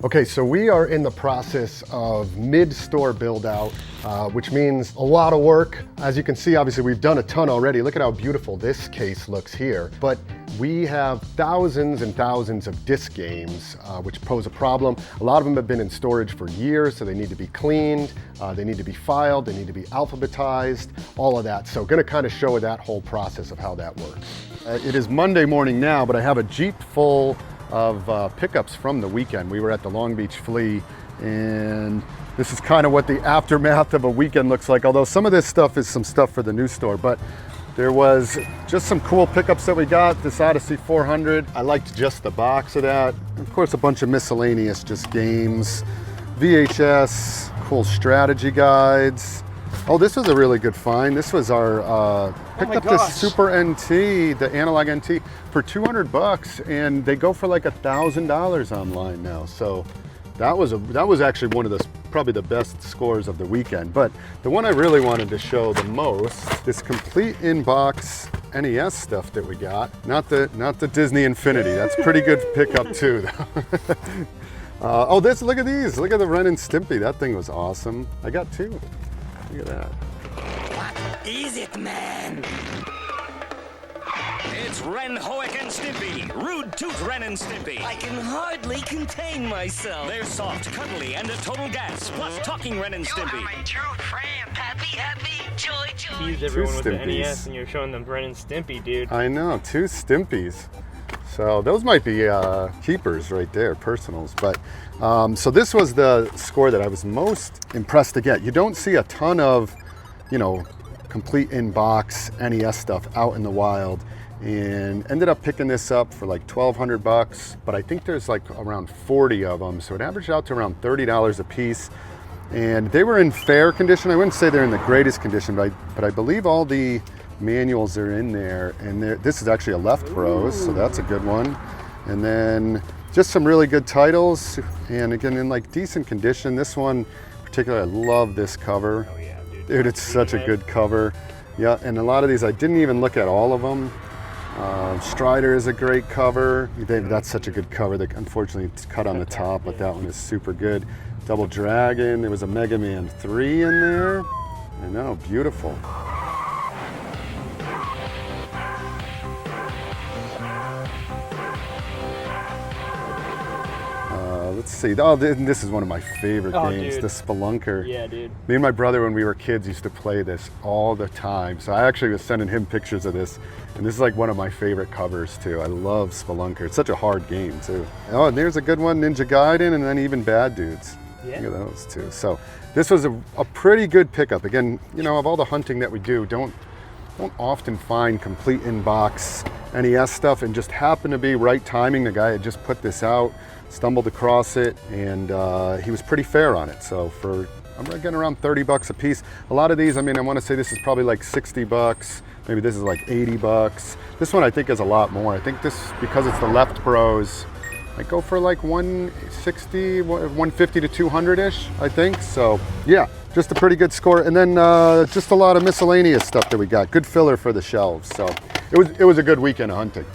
Okay, so we are in the process of mid-store build-out, which means a lot of work. As you can see, obviously we've done a ton already. Look at how beautiful this case looks here. But we have thousands and thousands of disc games, which pose a problem. A lot of them have been in storage for years, so they need to be cleaned, they need to be filed, they need to be alphabetized, all of that. So gonna kind of show that whole process of how that works. It is Monday morning now, but I have a Jeep full of pickups from the weekend. We were at the Long Beach Flea, and this is kind of what the aftermath of a weekend looks like, although some of this stuff is some stuff for the new store. But there was just some cool pickups that we got. This Odyssey 400, I liked just the box of that. Of course, a bunch of miscellaneous just games, VHS, cool strategy guides. Oh, this was a really good find. This was our, picked up this Super NT, the Analog NT, for 200 bucks, and they go for like $1,000 online now. So that was actually one of the, probably the best scores of the weekend. But the one I really wanted to show the most, this complete in-box NES stuff that we got. Not the Disney Infinity. That's pretty good pickup too, though. Oh, look at these. Look at the Ren and Stimpy. That thing was awesome. I got two. Look at that. What is it, man? It's Ren, Hoek, and Stimpy. Rude Tooth Ren and Stimpy. I can hardly contain myself. They're soft, cuddly, and a total gas. Plus talking Ren and Stimpy. You are my true friend. Happy, happy, joy, joy. Tease everyone with the NES and you're showing them Ren and Stimpy, dude. I know, two Stimpies. So those might be keepers right there, personals. But so this was the score that I was most impressed to get. You don't see a ton of, you know, complete in-box NES stuff out in the wild, and ended up picking this up for like 1,200 bucks. But I think there's like around 40 of them, so it averaged out to around $30 a piece. And they were in fair condition. I wouldn't say they're in the greatest condition, but I believe all the manuals are in there, and this is actually a Left Bros, so that's a good one. And then just some really good titles, and again in like decent condition. This one particularly, I love this cover. Oh yeah, dude. Dude, it's such a good cover. Yeah, and a lot of these I didn't even look at all of them. Strider is a great cover. That's such a good cover that unfortunately it's cut on the top, but that one is super good. Double Dragon, there was a Mega Man 3 in there. I know, beautiful. Let's see. Oh, this is one of my favorite games, dude. the Spelunker. Yeah, dude. Me and my brother, when we were kids, used to play this all the time. So I actually was sending him pictures of this, and this is like one of my favorite covers too. I love Spelunker. It's such a hard game too. Oh, and there's a good one, Ninja Gaiden, and then even Bad Dudes. Yeah. Look at those too. So this was a pretty good pickup. Again, you know, of all the hunting that we do, don't often find complete in-box NES stuff, and just happened to be right timing. The guy had just put this out, stumbled across it, and he was pretty fair on it. So I'm getting around 30 bucks a piece. A lot of these, I mean, I want to say this is probably like 60 bucks. Maybe this is like 80 bucks. This one I think is a lot more. I think this, because it's the Left Bros, I go for like 160, 150 to 200-ish, I think. So yeah, just a pretty good score. And then just a lot of miscellaneous stuff that we got. Good filler for the shelves. So it was a good weekend of hunting.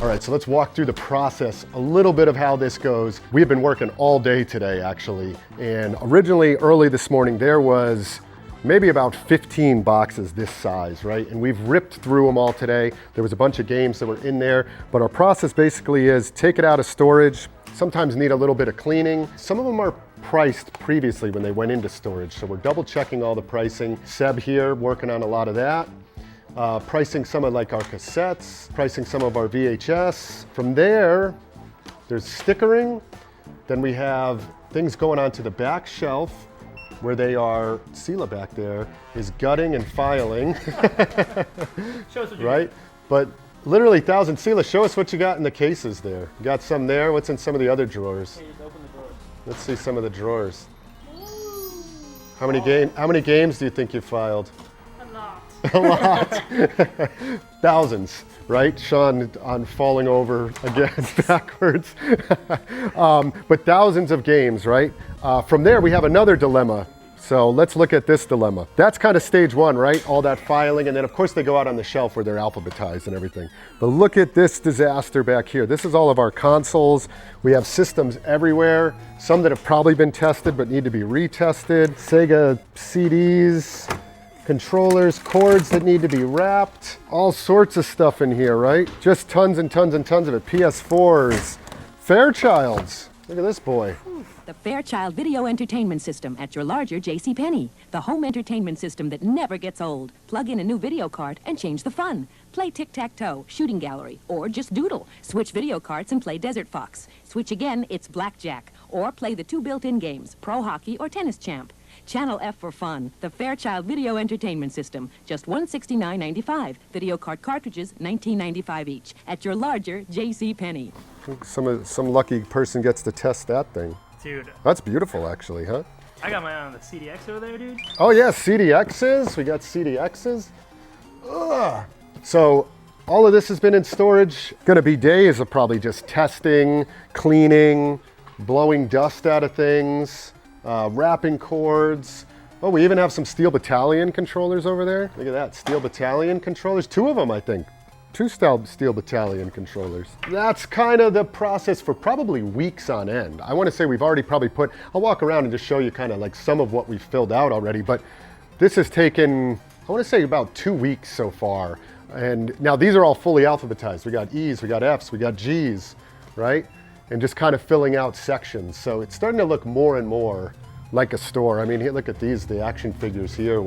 All right, so let's walk through the process, a little bit of how this goes. We have been working all day today, actually. And originally, early this morning, there was maybe about 15 boxes this size, right? And we've ripped through them all today. There was a bunch of games that were in there, but our process basically is take it out of storage, sometimes need a little bit of cleaning. Some of them are priced previously when they went into storage, so we're double checking all the pricing. Seb here working on a lot of that. Pricing some of like our cassettes, pricing some of our VHS. From there, there's stickering. Then we have things going on to the back shelf where they are, Sela back there is gutting and filing. Show us what you right? But literally thousands. Sela, show us what you got in the cases there. You got some there. What's in some of the other drawers? Hey, just open the drawers. Let's see some of the drawers. How many games do you think you filed? A lot. Thousands, right? Sean on falling over again backwards. But thousands of games, right? From there, we have another dilemma. So let's look at this dilemma. That's kind of stage one, right? All that filing, and then of course they go out on the shelf where they're alphabetized and everything. But look at this disaster back here. This is all of our consoles. We have systems everywhere, some that have probably been tested but need to be retested. Sega CDs, controllers, cords that need to be wrapped, all sorts of stuff in here, right? Just tons and tons and tons of it. PS4s, Fairchilds. Look at this boy. The Fairchild Video Entertainment System at your larger JCPenney. The home entertainment system that never gets old. Plug in a new video cart and change the fun. Play tic-tac-toe, shooting gallery, or just doodle. Switch video carts and play Desert Fox. Switch again, it's blackjack. Or play the 2 built-in games, Pro Hockey or Tennis Champ. Channel F for fun. The Fairchild Video Entertainment System. Just $169.95. Video cart cartridges, $19.95 each. At your larger JCPenney. Some lucky person gets to test that thing. Dude, That's beautiful, actually, huh? I got mine on the CDX over there, dude. Oh yeah, CDXs. We got CDXs. Ugh. So all of this has been in storage. Gonna be days of probably just testing, cleaning, blowing dust out of things, wrapping cords. Oh, we even have some Steel Battalion controllers over there. Look at that, Steel Battalion controllers. 2 of them, I think. 2 Steel Battalion controllers. That's kind of the process for probably weeks on end. I want to say we've already probably I'll walk around and just show you kind of like some of what we've filled out already, but this has taken, I want to say about 2 weeks so far. And now these are all fully alphabetized. We got E's, we got F's, we got G's, right? And just kind of filling out sections. So it's starting to look more and more like a store. I mean, here, look at these, the action figures here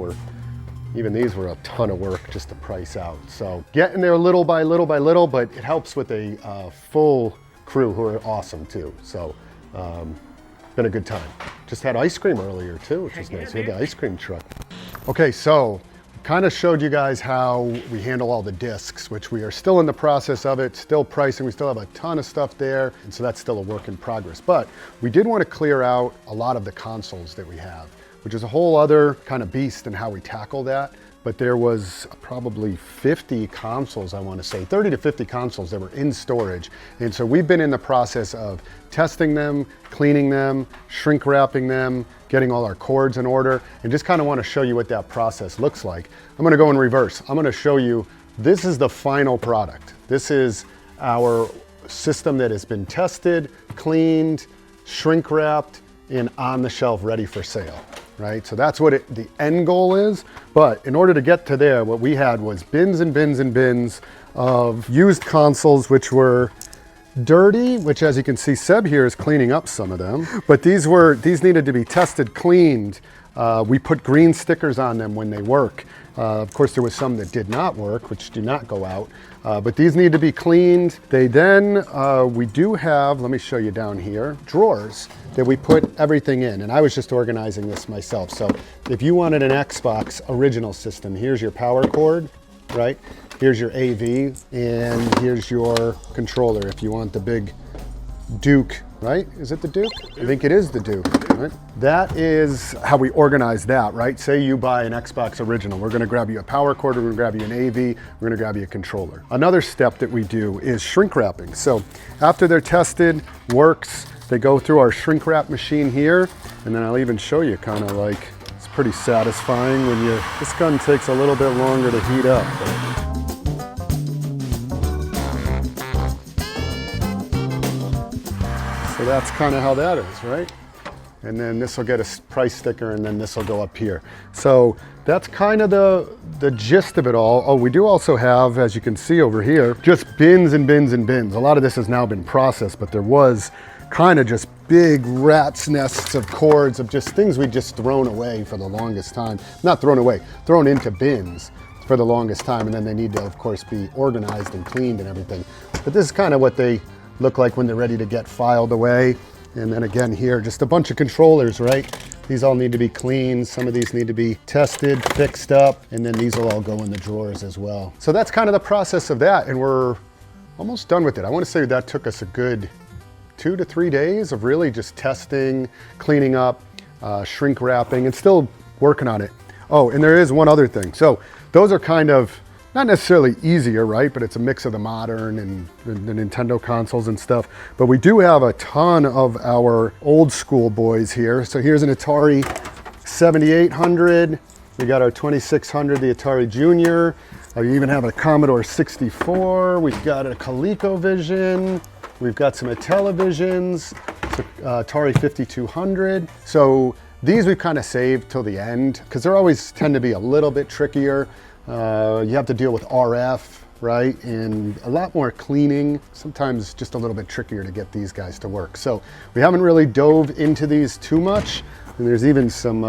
even these were a ton of work just to price out. So getting there little by little by little, but it helps with a full crew who are awesome too. So been a good time. Just had ice cream earlier too, which is nice. We had the ice cream truck. Okay, so kind of showed you guys how we handle all the discs, which we are still in the process of it, still pricing. We still have a ton of stuff there. And so that's still a work in progress. But we did want to clear out a lot of the consoles that we have, which is a whole other kind of beast in how we tackle that. But there was probably 50 consoles, I want to say, 30 to 50 consoles that were in storage. And so we've been in the process of testing them, cleaning them, shrink wrapping them, getting all our cords in order, and just kind of want to show you what that process looks like. I'm going to go in reverse. I'm going to show you, this is the final product. This is our system that has been tested, cleaned, shrink wrapped, and on the shelf ready for sale. Right? So that's what the end goal is. But in order to get to there, what we had was bins and bins and bins of used consoles, which were dirty, which as you can see, Seb here is cleaning up some of them. But these needed to be tested, cleaned. We put green stickers on them when they work. Of course, there was some that did not work, which do not go out. But these need to be cleaned. We do have, let me show you down here, drawers that we put everything in. And I was just organizing this myself. So if you wanted an Xbox original system, here's your power cord, right? Here's your AV, and here's your controller if you want the big Duke, right? Is it the Duke? I think it is the Duke, right? That is how we organize that, right? Say you buy an Xbox original. We're gonna grab you a power cord, we're gonna grab you an AV, we're gonna grab you a controller. Another step that we do is shrink wrapping. So after they're tested, works, they go through our shrink wrap machine here, and then I'll even show you kind of like, it's pretty satisfying when this gun takes a little bit longer to heat up. So that's kind of how that is, right? And then this will get a price sticker, and then this will go up here. So that's kind of the gist of it all. Oh, we do also have, as you can see over here, just bins and bins and bins. A lot of this has now been processed, but there was kind of just big rat's nests of cords of just things we'd just thrown away for the longest time. Not thrown away, thrown into bins for the longest time, and then they need to, of course, be organized and cleaned and everything. But this is kind of what they look like when they're ready to get filed away. And then again here, just a bunch of controllers, right? These all need to be cleaned. Some of these need to be tested, fixed up, and then these will all go in the drawers as well. So that's kind of the process of that, and we're almost done with it. I want to say that took us a good 2 to 3 days of really just testing, cleaning up, shrink wrapping, and still working on it. Oh, and there is one other thing. So those are kind of not necessarily easier, right? But it's a mix of the modern and the Nintendo consoles and stuff. But we do have a ton of our old school boys here. So here's an Atari 7800. We got our 2600, the Atari Junior. We even have a Commodore 64. We've got a ColecoVision. We've got some Intellivisions, Atari 5200. So these we've kind of saved till the end because they always tend to be a little bit trickier. You have to deal with RF, right? And a lot more cleaning. Sometimes just a little bit trickier to get these guys to work. So we haven't really dove into these too much. And there's even some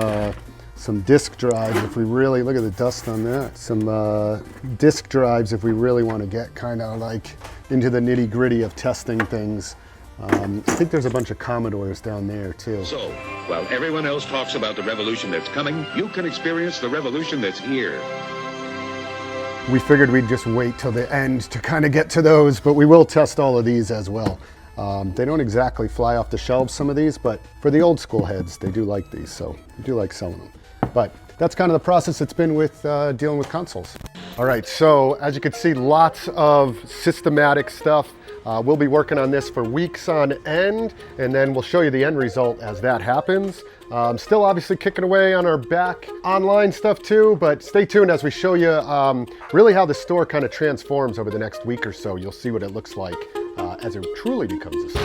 disk drives if we really, look at the dust on that. Some disk drives if we really want to get kind of like into the nitty gritty of testing things. I think there's a bunch of Commodores down there too. So, while everyone else talks about the revolution that's coming, you can experience the revolution that's here. We figured we'd just wait till the end to kind of get to those, but we will test all of these as well. They don't exactly fly off the shelves, some of these, but for the old school heads, they do like these, so we do like selling them. But that's kind of the process it's been with dealing with consoles. All right, so as you can see, lots of systematic stuff. We'll be working on this for weeks on end, and then we'll show you the end result as that happens. Still obviously kicking away on our back online stuff too, but stay tuned as we show you really how the store kind of transforms over the next week or so. You'll see what it looks like as it truly becomes a store.